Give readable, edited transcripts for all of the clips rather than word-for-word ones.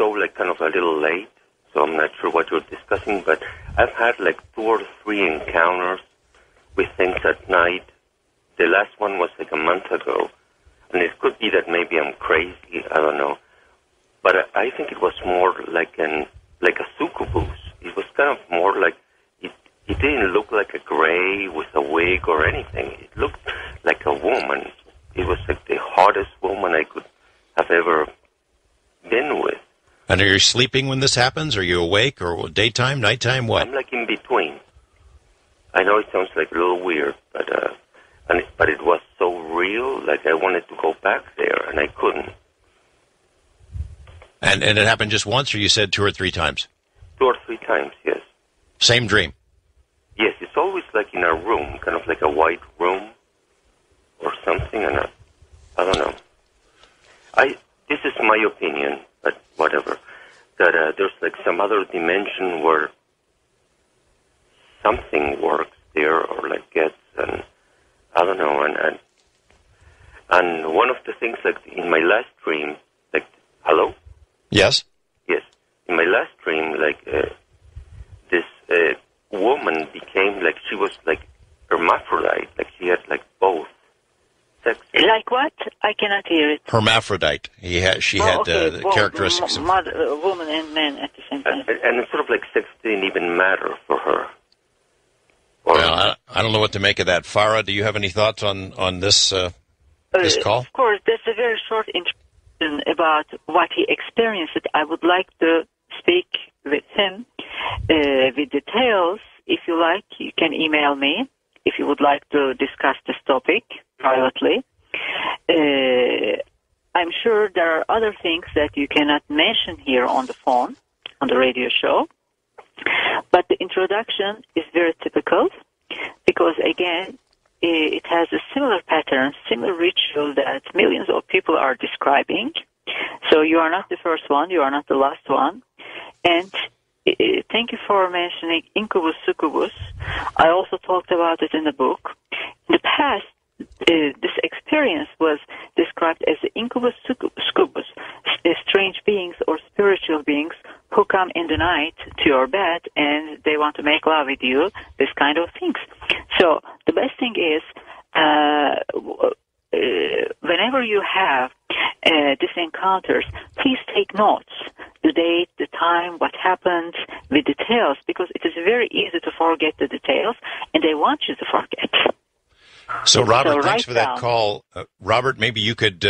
show like kind of a little late, so I'm not sure what you're discussing, but I've had like 2 or 3 encounters with things at night. The last one was like a month ago, and it could be that maybe I'm crazy, I don't know. But I think it was more like a succubus. It was kind of more like, it didn't look like a gray with a wig or anything. It looked like a woman. It was like the hottest woman I could have ever been with. And are you sleeping when this happens? Are you awake, or daytime, nighttime, what? I'm like in between. I know it sounds like a little weird, but it was so real, like I wanted to go back there, and I couldn't. And it happened just once, or you said 2 or 3 times? 2 or 3 times, yes. Same dream? Yes, it's always like in a room, kind of like a white room or something, and I don't know. This is my opinion, but whatever, that there's like some other dimension where something works there or like gets, and I don't know, and one of the things, like in my last dream, like, hello? Yes? Yes. In my last dream, like, this woman became, like, she was, like, hermaphrodite. Like, she had, like, both sexes. Like what? I cannot hear it. Hermaphrodite. She had characteristics of... woman and man at the same time. And it's sort of like sex didn't even matter for her. Well, I don't know what to make of that. Farah, do you have any thoughts on this this call? Of course, that's a very short introduction about what he experienced. I would like to speak with him with details. If you like, you can email me if you would like to discuss this topic privately. I'm sure there are other things that you cannot mention here on the phone, on the radio show. But the introduction is very typical because, again, it has a similar pattern, similar ritual that millions of people are describing. So you are not the first one, you are not the last one. And thank you for mentioning incubus, succubus. I also talked about it in the book. In the past, this experience was described as incubus, succubus, strange beings or spiritual beings who come in the night to your bed and they want to make love with you, this kind of things. So the best thing is, whenever you have these encounters, please take notes, the date, the time, what happened, with details, because it is very easy to forget the details, and they want you to forget. So, Robert, thanks for that call. Robert, maybe you could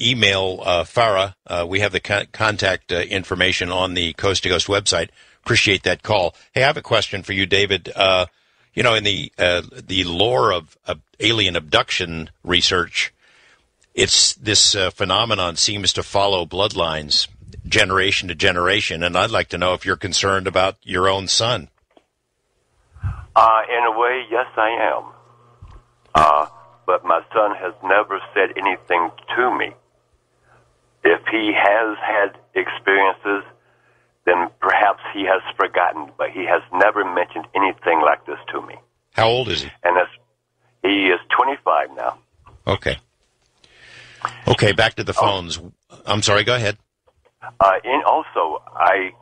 email Farah. We have the contact information on the Coast to Coast website. Appreciate that call. Hey, I have a question for you, David. In the lore of alien abduction research, it's this phenomenon seems to follow bloodlines, generation to generation, and I'd like to know if you're concerned about your own son. In a way, yes, I am. But my son has never said anything to me. If he has had experiences, then perhaps he has forgotten, but he has never mentioned anything like this to me. How old is he? And he is 25 now. Okay. Okay, back to the phones. I'm sorry, go ahead. And also, I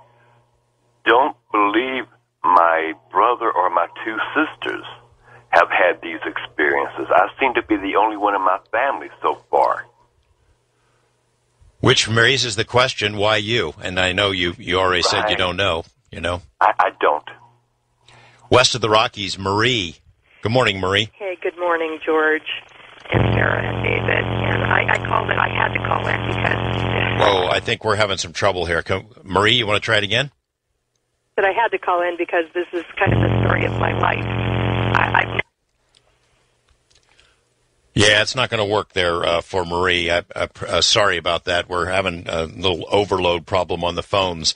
don't believe my brother or my 2 sisters have had these experiences. I seem to be the only one in my family so far. Which raises the question, why you? And I know you already said you don't know, I don't. West of the Rockies, Marie. Good morning, Marie. Hey, good morning, George and Sarah and David. And I called it. I had to call in because... Whoa, I think we're having some trouble here. Marie, you want to try it again? But I had to call in because this is kind of the story of my life. Yeah, it's not going to work there for Marie. Sorry about that. We're having a little overload problem on the phones.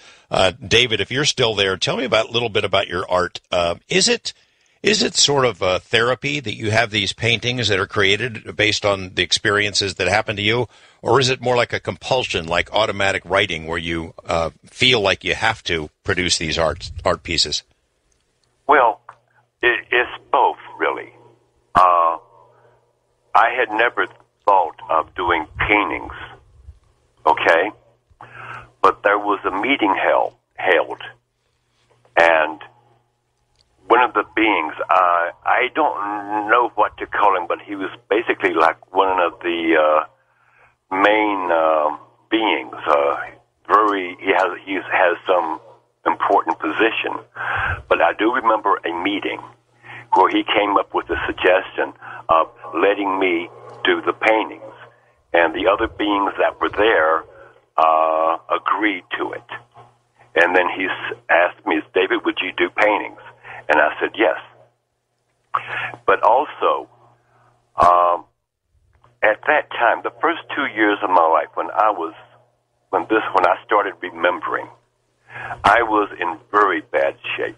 David, if you're still there, tell me a little bit about your art. Is it sort of a therapy that you have these paintings that are created based on the experiences that happen to you, or is it more like a compulsion, like automatic writing, where you feel like you have to produce these art pieces? Well, it's both, really. I had never thought of doing paintings, okay? but there was a meeting held, and one of the beings, I don't know what to call him, but he was basically like one of the main beings. He has some important position, but I do remember a meeting where he came up with the suggestion of letting me do the paintings, and the other beings that were there agreed to it. And then he asked me, David, would you do paintings? And I said yes. But also, at that time, the first 2 years of my life, when I started remembering, I was in very bad shape.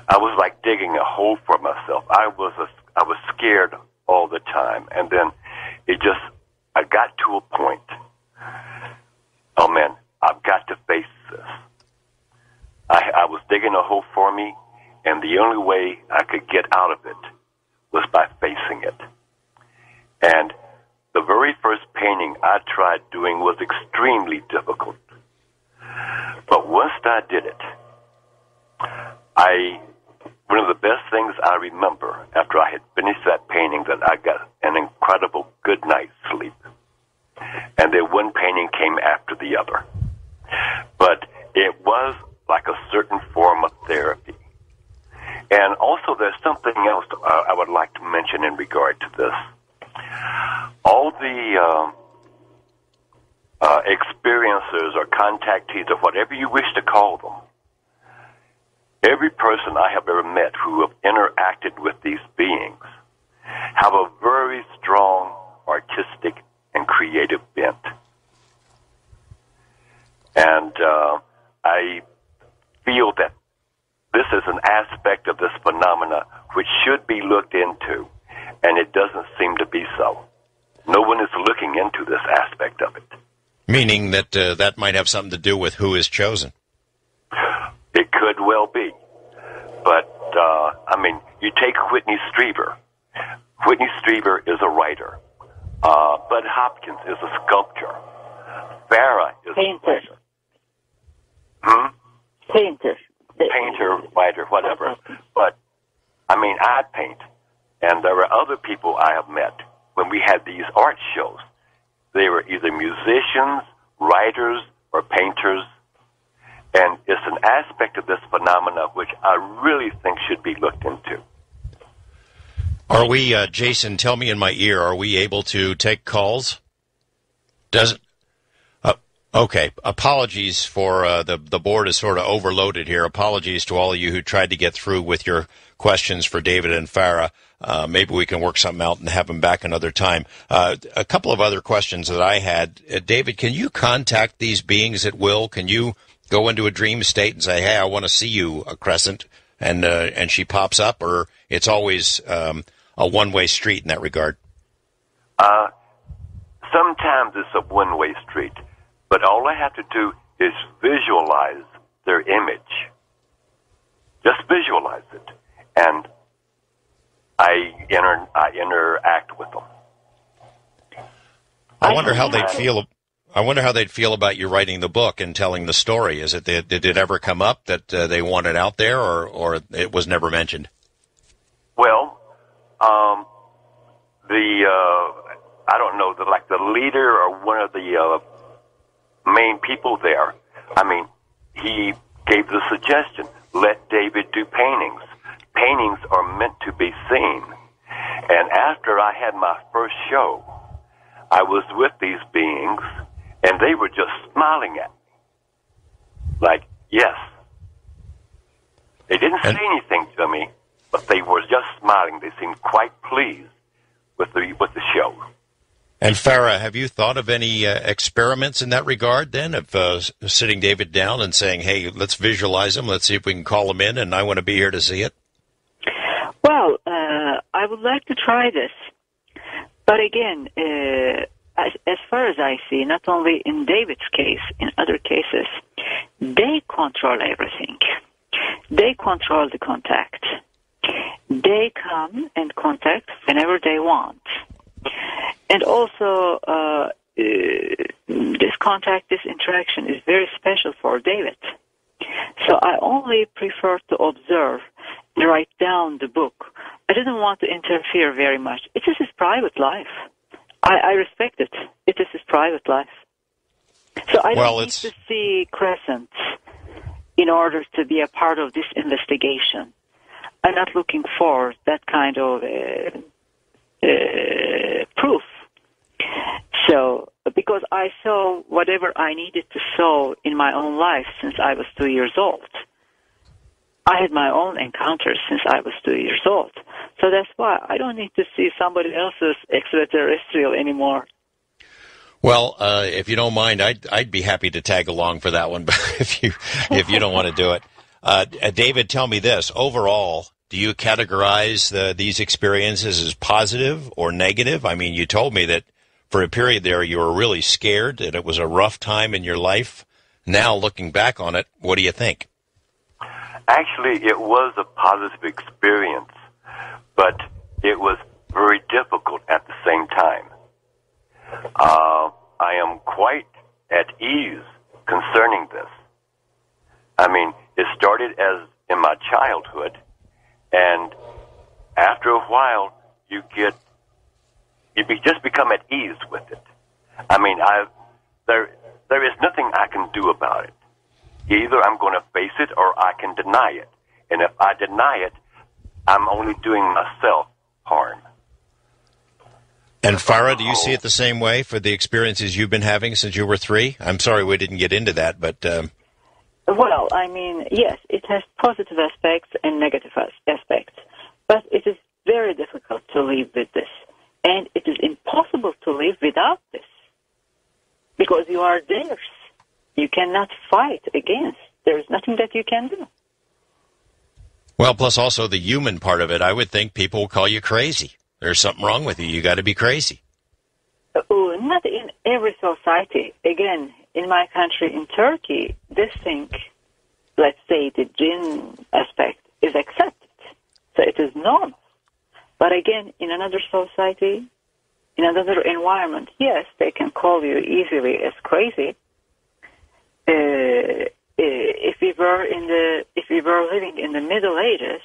I was like digging a hole for myself. I was scared all the time, and then I got to a point. Oh man, I've got to face this. I was digging a hole for me, and the only way I could get out of it was by facing it. And the very first painting I tried doing was extremely difficult. But once I did it, one of the best things I remember after I had finished that painting, that I got an incredible good night's sleep. And then one painting came after the other. But it was like a certain form of therapy. And also there's something else I would like to mention in regard to this. All the experiencers or contactees or whatever you wish to call them, every person I have ever met who have interacted with these beings have a very strong artistic and creative bent. And I feel that this is an aspect of this phenomena which should be looked into, and it doesn't seem to be so. No one is looking into this aspect of it. Meaning that that might have something to do with who is chosen. It could well be. But, you take Whitney Strieber. Whitney Strieber is a writer. Bud Hopkins is a sculptor. Farah is a writer. Painter, writer, whatever. But, I paint. And there are other people I have met when we had these art shows. They were either musicians, writers, or painters. And it's an aspect of this phenomena which I really think should be looked into. Are we, Jason, tell me in my ear, are we able to take calls? Okay, apologies for the board is sort of overloaded here. Apologies to all of you who tried to get through with your questions for David and Farah. Maybe we can work something out and have them back another time. A couple of other questions that I had. David, can you contact these beings at will? Can you go into a dream state and say, hey, I want to see you, Crescent, and she pops up, or it's always a one-way street in that regard? Sometimes it's a one-way street, but all I have to do is visualize their image. Just visualize it, and I interact with them. I wonder how they'd feel. I wonder how they'd feel about you writing the book and telling the story. Did it ever come up that they want it out there, or it was never mentioned? Well, I don't know, the leader or one of the main people there. He gave the suggestion: let David do paintings. Paintings are meant to be seen. And after I had my first show, I was with these beings, and they were just smiling at me. Like, yes. They didn't say anything to me, but they were just smiling. They seemed quite pleased with the show. And Farah, have you thought of any experiments in that regard then, of sitting David down and saying, hey, let's visualize him, let's see if we can call him in, and I want to be here to see it? Well, I would like to try this. But again, as far as I see, not only in David's case, in other cases, they control everything. They control the contact. They come and contact whenever they want. And also, this contact is interaction is very special for David. So I only prefer to observe and write down the book. I didn't want to interfere very much. It is his private life. I respect it. It is his private life. So I don't need to see Crescent in order to be a part of this investigation. I'm not looking for that kind of proof. So, because I saw whatever I needed to saw in my own life since I was 2 years old. I had my own encounters since I was 2 years old. So that's why I don't need to see somebody else's extraterrestrial anymore. Well, if you don't mind, I'd be happy to tag along for that one, but if you don't want to do it. David, tell me this. Overall, do you categorize these experiences as positive or negative? I mean, you told me that for a period there you were really scared, that it was a rough time in your life. Now, looking back on it, what do you think? Actually, it was a positive experience, but it was very difficult at the same time. I am quite at ease concerning this. I mean, it started as in my childhood, and after a while, you just become at ease with it. I mean, there is nothing I can do about it. Either I'm going to face it or I can deny it. And if I deny it, I'm only doing myself harm. And Farah, do you see it the same way for the experiences you've been having since you were 3? I'm sorry we didn't get into that, but... Well, I mean, yes, it has positive aspects and negative aspects. But it is very difficult to live with this. And it is impossible to live without this. Because you are theirs. You cannot fight against. There is nothing that you can do. Well, plus also the human part of it, I would think people will call you crazy. There's something wrong with you. You got to be crazy. Not in every society. Again, in my country, in Turkey, this thing, let's say the jinn aspect, is accepted. So it is normal. But again, in another society, in another environment, yes, they can call you easily as crazy. If we were living in the Middle Ages,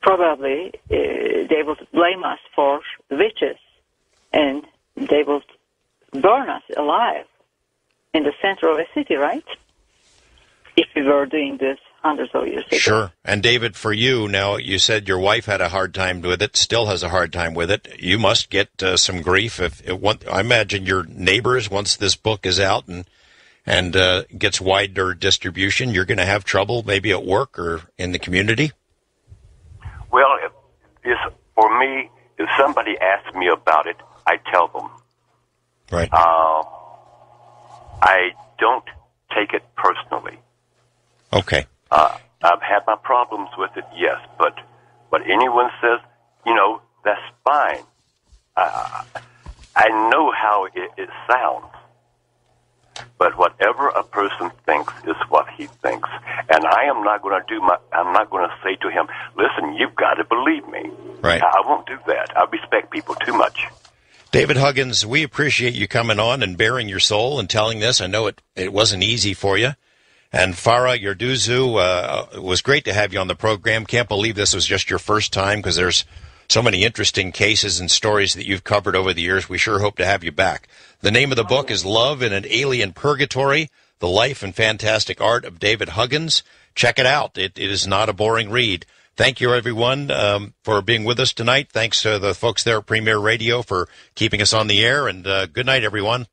probably they would blame us for witches, and they would burn us alive in the center of a city, right? If we were doing this hundreds of years ago. Sure. And David, for you, now you said your wife had a hard time with it, still has a hard time with it. You must get some grief. I imagine your neighbors, once this book is out and gets wider distribution, you're going to have trouble maybe at work or in the community? Well, for me, if somebody asks me about it, I tell them. Right. I don't take it personally. Okay. I've had my problems with it, yes, but what anyone says, that's fine. I know how it sounds. But whatever a person thinks is what he thinks. And I am not going to I'm not going to say to him, listen, you've got to believe me. Right. I won't do that. I respect people too much. David Huggins, we appreciate you coming on and bearing your soul and telling this. I know it wasn't easy for you. And Farah Yerduzu, it was great to have you on the program. Can't believe this was just your first time because there's so many interesting cases and stories that you've covered over the years. We sure hope to have you back. The name of the book is Love in an Alien Purgatory, The Life and Fantastic Art of David Huggins. Check it out. It is not a boring read. Thank you, everyone, for being with us tonight. Thanks to the folks there at Premier Radio for keeping us on the air. And good night, everyone.